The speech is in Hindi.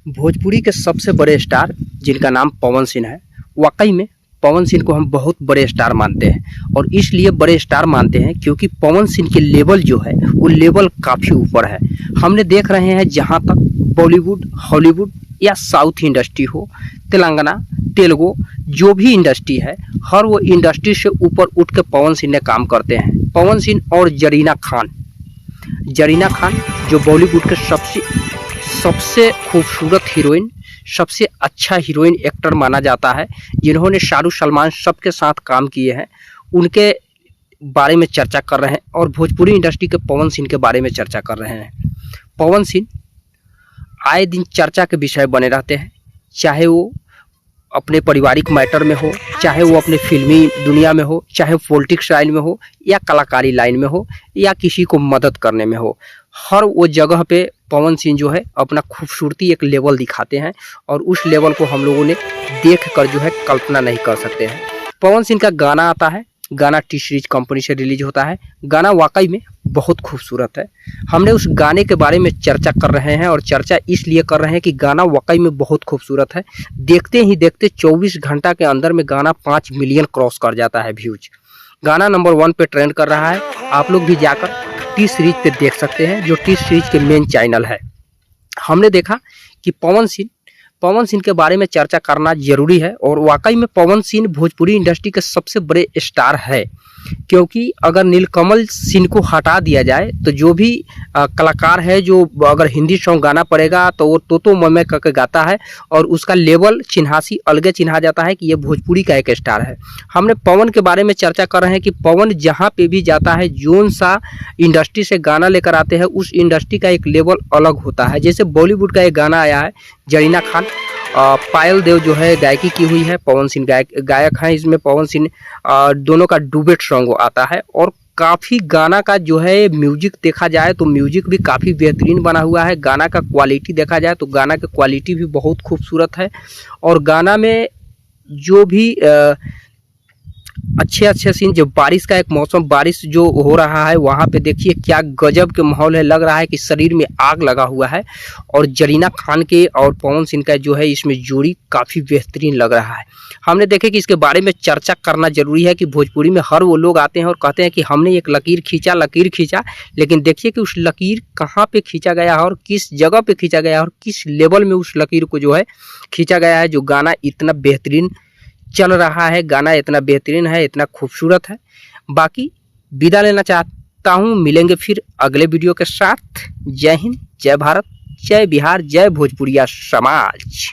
भोजपुरी के सबसे बड़े स्टार जिनका नाम पवन सिंह है। वाकई में पवन सिंह को हम बहुत बड़े स्टार मानते हैं और इसलिए बड़े स्टार मानते हैं क्योंकि पवन सिंह के लेवल जो है वो लेवल काफ़ी ऊपर है। हमने देख रहे हैं जहां तक बॉलीवुड, हॉलीवुड या साउथ इंडस्ट्री हो, तेलंगाना, तेलुगु, जो भी इंडस्ट्री है, हर वो इंडस्ट्री से ऊपर उठ के पवन सिंह ने काम करते हैं। पवन सिंह और जरीना खान जो बॉलीवुड के सबसे खूबसूरत हीरोइन, सबसे अच्छा हीरोइन एक्टर माना जाता है, जिन्होंने शाहरुख, सलमान सबके साथ काम किए हैं, उनके बारे में चर्चा कर रहे हैं और भोजपुरी इंडस्ट्री के पवन सिंह के बारे में चर्चा कर रहे हैं। पवन सिंह आए दिन चर्चा के विषय बने रहते हैं, चाहे वो अपने पारिवारिक मैटर में हो, चाहे वो अपने फिल्मी दुनिया में हो, चाहे पॉलिटिक्स लाइन में हो या कलाकारी लाइन में हो या किसी को मदद करने में हो, हर वो जगह पे पवन सिंह जो है अपना खूबसूरती एक लेवल दिखाते हैं और उस लेवल को हम लोगों ने देख कर जो है कल्पना नहीं कर सकते हैं। पवन सिंह का गाना आता है, गाना टी सीरीज कंपनी से रिलीज होता है। गाना वाकई में बहुत खूबसूरत है। हमने उस गाने के बारे में चर्चा कर रहे हैं और चर्चा इसलिए कर रहे हैं कि गाना वाकई में बहुत खूबसूरत है। देखते ही देखते 24 घंटा के अंदर में गाना 5 मिलियन क्रॉस कर जाता है व्यूज। गाना नंबर 1 पे ट्रेंड कर रहा है। आप लोग भी जाकर टी सीरीज पे देख सकते हैं, जो टी सीरीज के मेन चैनल है। हमने देखा कि पवन सिंह के बारे में चर्चा करना जरूरी है और वाकई में पवन सिंह भोजपुरी इंडस्ट्री के सबसे बड़े स्टार है, क्योंकि अगर नीलकमल सिंह को हटा दिया जाए तो जो भी कलाकार है, जो अगर हिंदी सॉन्ग गाना पड़ेगा तो वो तो मैं करके गाता है और उसका लेवल चिन्हासी अलग चिन्हा जाता है कि ये भोजपुरी का एक स्टार है। हमने पवन के बारे में चर्चा कर रहे हैं कि पवन जहाँ पे भी जाता है, जोन सा इंडस्ट्री से गाना लेकर आते हैं, उस इंडस्ट्री का एक लेवल अलग होता है। जैसे बॉलीवुड का एक गाना आया है जरीना खान, पायल देव जो है गायकी की हुई है, पवन सिंह गायक हैं। इसमें पवन सिंह दोनों का डुबेट सॉन्ग आता है और काफ़ी गाना का जो है म्यूजिक देखा जाए तो म्यूजिक भी काफ़ी बेहतरीन बना हुआ है। गाना का क्वालिटी देखा जाए तो गाना का क्वालिटी भी बहुत खूबसूरत है और गाना में जो भी अच्छे सीन, जो बारिश का एक मौसम, बारिश जो हो रहा है वहाँ पे देखिए क्या गजब के माहौल है। लग रहा है कि शरीर में आग लगा हुआ है और जरीना खान के और पवन सिंह का जो है इसमें जोड़ी काफ़ी बेहतरीन लग रहा है। हमने देखे कि इसके बारे में चर्चा करना जरूरी है कि भोजपुरी में हर वो लोग आते हैं और कहते हैं कि हमने एक लकीर खींचा, लेकिन देखिए कि उस लकीर कहाँ पे खींचा गया है और किस जगह पे खींचा गया है और किस लेवल में उस लकीर को जो है खींचा गया है। जो गाना इतना बेहतरीन चल रहा है, गाना इतना बेहतरीन है, इतना खूबसूरत है। बाकी विदा लेना चाहता हूँ, मिलेंगे फिर अगले वीडियो के साथ। जय हिंद, जय भारत, जय बिहार, जय भोजपुरिया समाज।